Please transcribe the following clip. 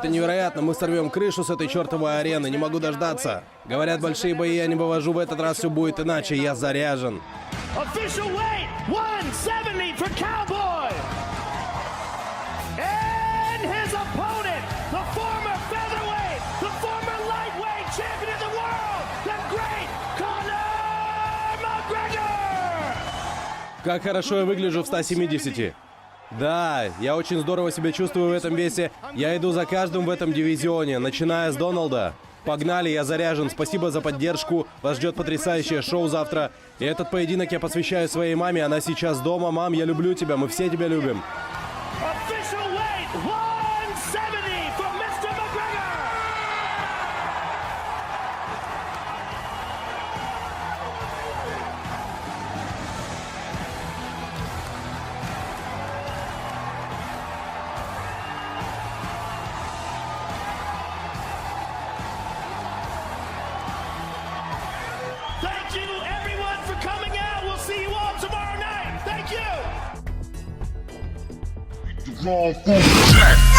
это невероятно. Мы сорвем крышу с этой чертовой арены. Не могу дождаться. Говорят, большие бои я не вывожу. В этот раз все будет иначе. Я заряжен. Official weight 170 for Cowboy. And his opponent, the former featherweight, the former lightweight champion of the world, the great Conor McGregor. Как хорошо я выгляжу в 170. Да, я очень здорово себя чувствую в этом весе. Я иду за каждым в этом дивизионе, начиная с Дональда. Погнали, я заряжен. Спасибо за поддержку. Вас ждет потрясающее шоу завтра. И этот поединок я посвящаю своей маме. Она сейчас дома. Мам, я люблю тебя. Мы все тебя любим. Official weight 170 for Mr. McGregor. Thank you, everyone, for coming out. We'll see you all tomorrow night. Thank you. Wrong foot.